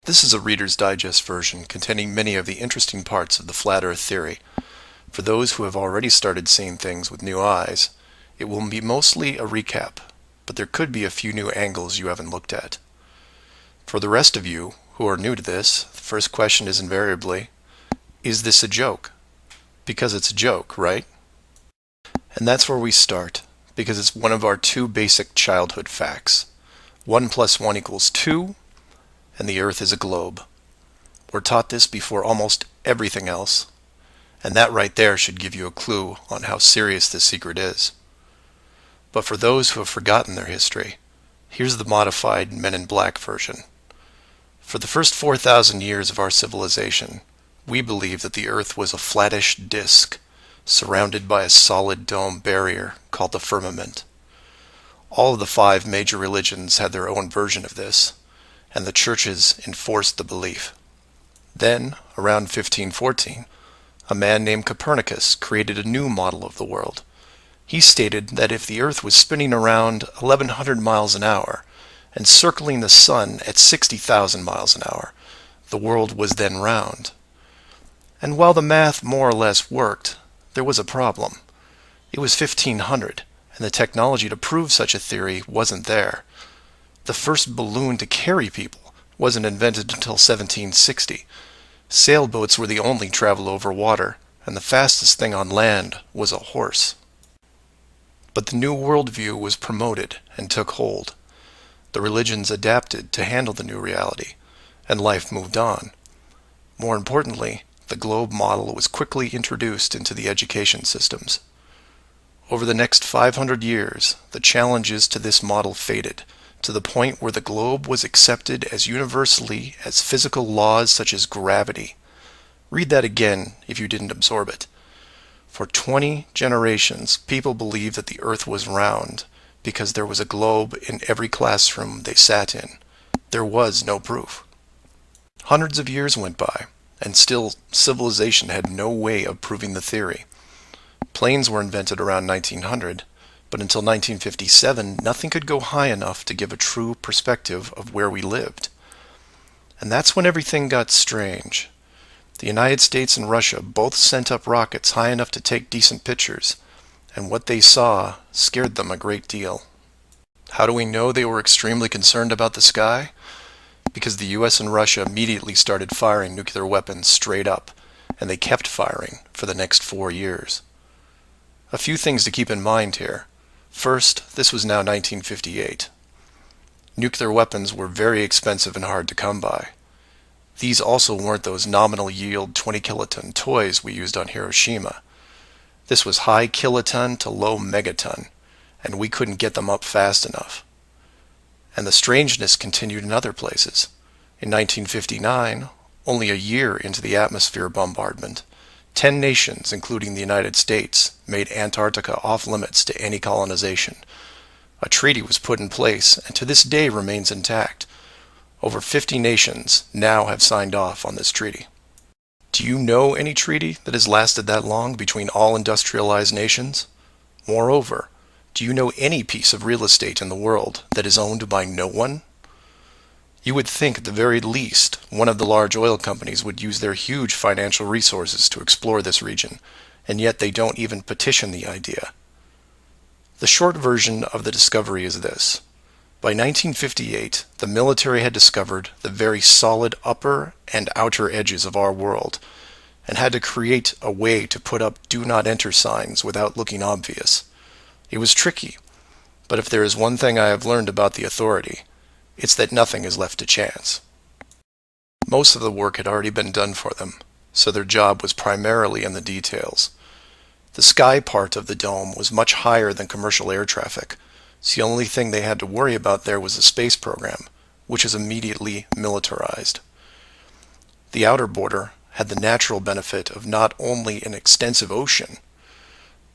This is a Reader's Digest version containing many of the interesting parts of the Flat Earth theory. For those who have already started seeing things with new eyes, it will be mostly a recap, but there could be a few new angles you haven't looked at. For the rest of you who are new to this, the first question is invariably, is this a joke? Because it's a joke, right? And that's where we start, because it's one of our two basic childhood facts. 1 + 1 = 2, and the Earth is a globe. We're taught this before almost everything else, and that right there should give you a clue on how serious this secret is. But for those who have forgotten their history, here's the modified Men in Black version. For the first 4,000 years of our civilization, we believed that the Earth was a flattish disk, surrounded by a solid dome barrier called the firmament. All of the 5 major religions had their own version of this, and the churches enforced the belief. Then, around 1514, a man named Copernicus created a new model of the world. He stated that if the Earth was spinning around 1,100 miles an hour and circling the Sun at 60,000 miles an hour, the world was then round. And while the math more or less worked, there was a problem. It was 1500, and the technology to prove such a theory wasn't there. The first balloon to carry people wasn't invented until 1760. Sailboats were the only travel over water, and the fastest thing on land was a horse. But the new worldview was promoted and took hold. The religions adapted to handle the new reality, and life moved on. More importantly, the globe model was quickly introduced into the education systems. Over the next 500 years, the challenges to this model faded, to the point where the globe was accepted as universally as physical laws such as gravity. Read that again if you didn't absorb it. For 20 generations, people believed that the Earth was round because there was a globe in every classroom they sat in. There was no proof. Hundreds of years went by, and still civilization had no way of proving the theory. Planes were invented around 1900, but until 1957, nothing could go high enough to give a true perspective of where we lived. And that's when everything got strange. The United States and Russia both sent up rockets high enough to take decent pictures, and what they saw scared them a great deal. How do we know they were extremely concerned about the sky? Because the US and Russia immediately started firing nuclear weapons straight up, and they kept firing for the next 4 years. A few things to keep in mind here. First, this was now 1958. Nuclear weapons were very expensive and hard to come by. These also weren't those nominal yield 20 kiloton toys we used on Hiroshima. This was high kiloton to low megaton, and we couldn't get them up fast enough. And the strangeness continued in other places. In 1959, only a year into the atmosphere bombardment, 10 nations, including the United States, made Antarctica off-limits to any colonization. A treaty was put in place and to this day remains intact. Over 50 nations now have signed off on this treaty. Do you know any treaty that has lasted that long between all industrialized nations? Moreover, do you know any piece of real estate in the world that is owned by no one? You would think at the very least one of the large oil companies would use their huge financial resources to explore this region, and yet they don't even petition the idea. The short version of the discovery is this. By 1958, the military had discovered the very solid upper and outer edges of our world, and had to create a way to put up do not enter signs without looking obvious. It was tricky, but if there is one thing I have learned about the authority, it's that nothing is left to chance. Most of the work had already been done for them, so their job was primarily in the details. The sky part of the dome was much higher than commercial air traffic, so the only thing they had to worry about there was the space program, which is immediately militarized. The outer border had the natural benefit of not only an extensive ocean,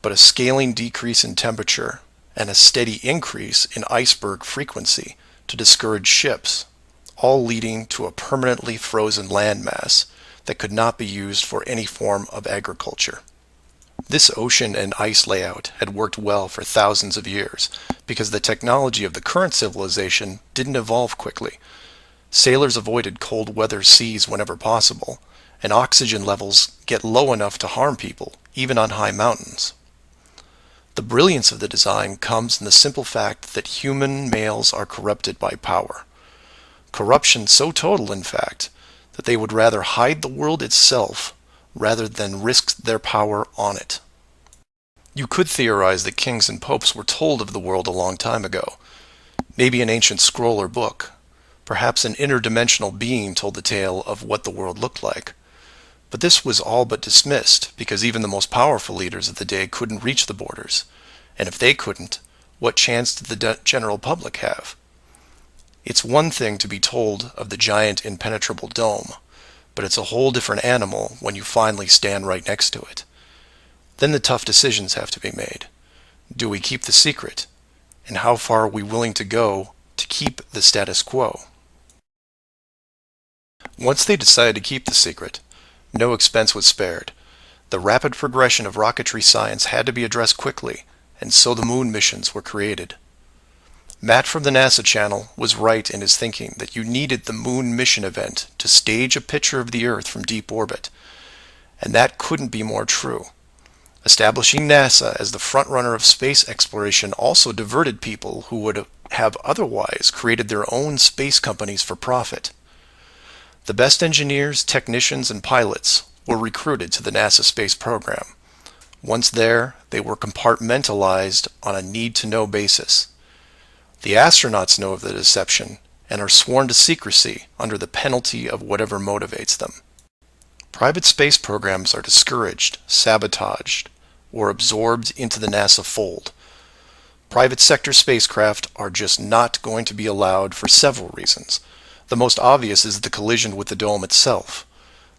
but a scaling decrease in temperature and a steady increase in iceberg frequency to discourage ships, all leading to a permanently frozen landmass that could not be used for any form of agriculture. This ocean and ice layout had worked well for thousands of years because the technology of the current civilization didn't evolve quickly. Sailors avoided cold weather seas whenever possible, and oxygen levels get low enough to harm people, even on high mountains. The brilliance of the design comes in the simple fact that human males are corrupted by power. Corruption so total, in fact, that they would rather hide the world itself rather than risk their power on it. You could theorize that kings and popes were told of the world a long time ago. Maybe an ancient scroll or book. Perhaps an interdimensional being told the tale of what the world looked like. But this was all but dismissed, because even the most powerful leaders of the day couldn't reach the borders. And if they couldn't, what chance did the general public have? It's one thing to be told of the giant impenetrable dome, but it's a whole different animal when you finally stand right next to it. Then the tough decisions have to be made. Do we keep the secret? And how far are we willing to go to keep the status quo? Once they decided to keep the secret, no expense was spared. The rapid progression of rocketry science had to be addressed quickly, and so the moon missions were created. Matt from the NASA channel was right in his thinking that you needed the moon mission event to stage a picture of the Earth from deep orbit, and that couldn't be more true. Establishing NASA as the frontrunner of space exploration also diverted people who would have otherwise created their own space companies for profit. The best engineers, technicians, and pilots were recruited to the NASA space program. Once there, they were compartmentalized on a need-to-know basis. The astronauts know of the deception and are sworn to secrecy under the penalty of whatever motivates them. Private space programs are discouraged, sabotaged, or absorbed into the NASA fold. Private sector spacecraft are just not going to be allowed for several reasons. The most obvious is the collision with the dome itself.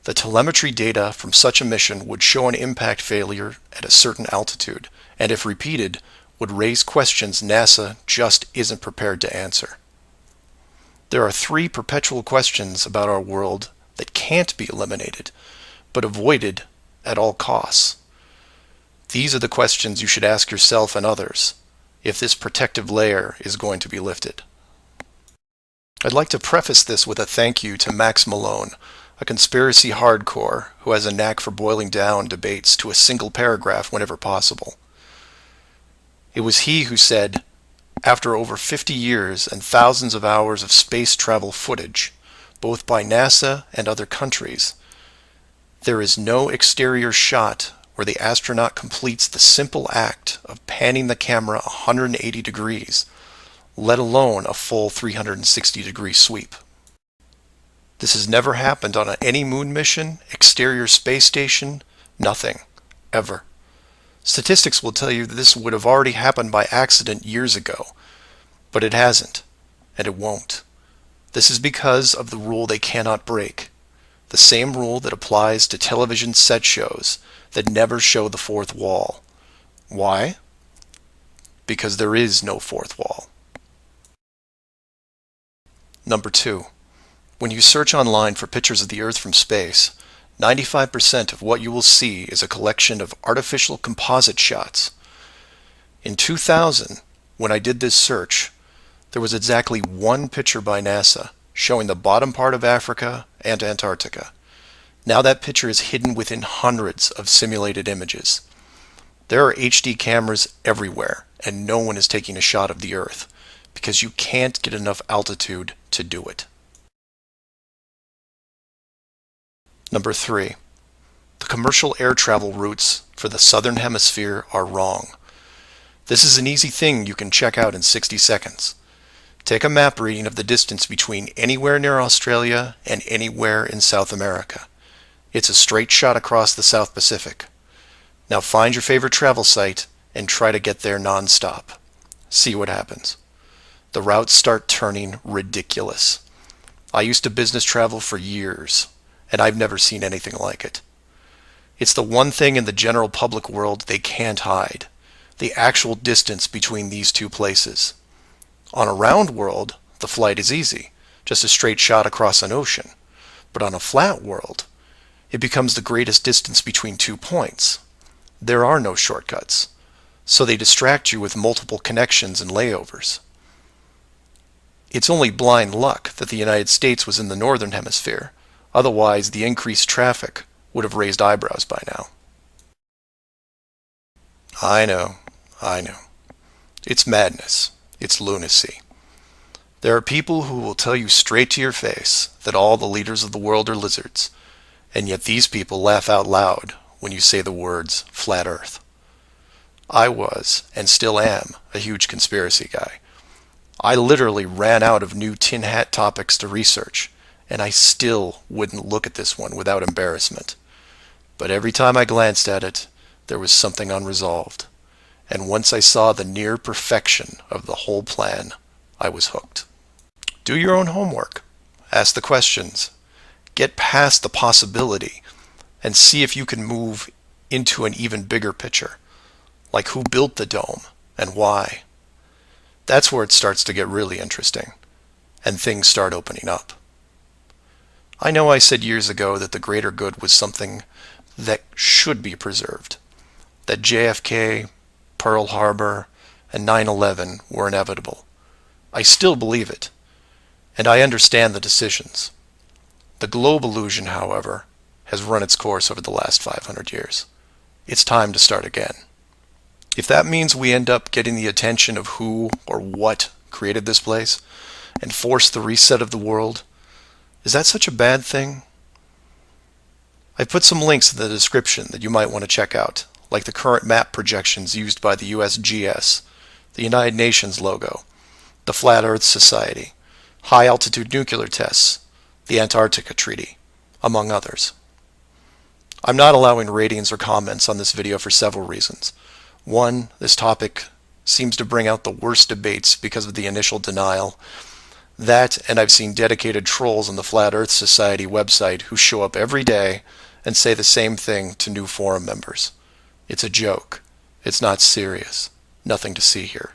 The telemetry data from such a mission would show an impact failure at a certain altitude, and if repeated, would raise questions NASA just isn't prepared to answer. There are three perpetual questions about our world that can't be eliminated, but avoided at all costs. These are the questions you should ask yourself and others if this protective layer is going to be lifted. I'd like to preface this with a thank you to Max Malone, a conspiracy hardcore who has a knack for boiling down debates to a single paragraph whenever possible. It was he who said, after over 50 years and thousands of hours of space travel footage, both by NASA and other countries, there is no exterior shot where the astronaut completes the simple act of panning the camera 180 degrees, let alone a full 360-degree sweep. This has never happened on any moon mission, exterior space station, nothing, ever. Statistics will tell you that this would have already happened by accident years ago, but it hasn't, and it won't. This is because of the rule they cannot break, the same rule that applies to television set shows that never show the fourth wall. Why? Because there is no fourth wall. Number 2. When you search online for pictures of the Earth from space, 95% of what you will see is a collection of artificial composite shots. In 2000, when I did this search, there was exactly one picture by NASA showing the bottom part of Africa and Antarctica. Now that picture is hidden within hundreds of simulated images. There are HD cameras everywhere, and no one is taking a shot of the Earth, because you can't get enough altitude to do it. Number 3. The commercial air travel routes for the southern hemisphere are wrong. This is an easy thing you can check out in 60 seconds. Take a map reading of the distance between anywhere near Australia and anywhere in South America. It's a straight shot across the South Pacific. Now find your favorite travel site and try to get there non-stop. See what happens. The routes start turning ridiculous. I used to business travel for years, and I've never seen anything like it. It's the one thing in the general public world they can't hide, the actual distance between these two places. On a round world, the flight is easy, just a straight shot across an ocean. But on a flat world, it becomes the greatest distance between 2 points. There are no shortcuts, so they distract you with multiple connections and layovers. It's only blind luck that the United States was in the northern hemisphere. Otherwise, the increased traffic would have raised eyebrows by now. I know. It's madness. It's lunacy. There are people who will tell you straight to your face that all the leaders of the world are lizards, and yet these people laugh out loud when you say the words flat earth. I was, and still am, a huge conspiracy guy. I literally ran out of new tin hat topics to research, and I still wouldn't look at this one without embarrassment. But every time I glanced at it, there was something unresolved. And once I saw the near perfection of the whole plan, I was hooked. Do your own homework. Ask the questions. Get past the possibility and see if you can move into an even bigger picture. Like who built the dome and why. That's where it starts to get really interesting and things start opening up. I know I said years ago that the greater good was something that should be preserved. That JFK, Pearl Harbor, and 9/11 were inevitable. I still believe it, and I understand the decisions. The globe illusion, however, has run its course over the last 500 years. It's time to start again. If that means we end up getting the attention of who or what created this place and force the reset of the world, is that such a bad thing? I've put some links in the description that you might want to check out, like the current map projections used by the USGS, the United Nations logo, the Flat Earth Society, high-altitude nuclear tests, the Antarctica Treaty, among others. I'm not allowing ratings or comments on this video for several reasons. One, this topic seems to bring out the worst debates because of the initial denial. That, and I've seen dedicated trolls on the Flat Earth Society website who show up every day and say the same thing to new forum members. It's a joke. It's not serious. Nothing to see here.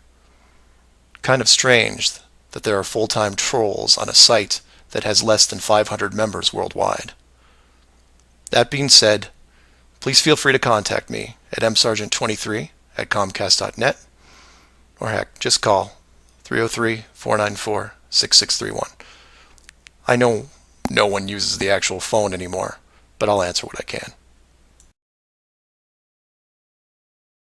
Kind of strange that there are full-time trolls on a site that has less than 500 members worldwide. That being said, please feel free to contact me at msargent23@comcast.net, or heck, just call 303-494-6631. I know no one uses the actual phone anymore, but I'll answer what I can.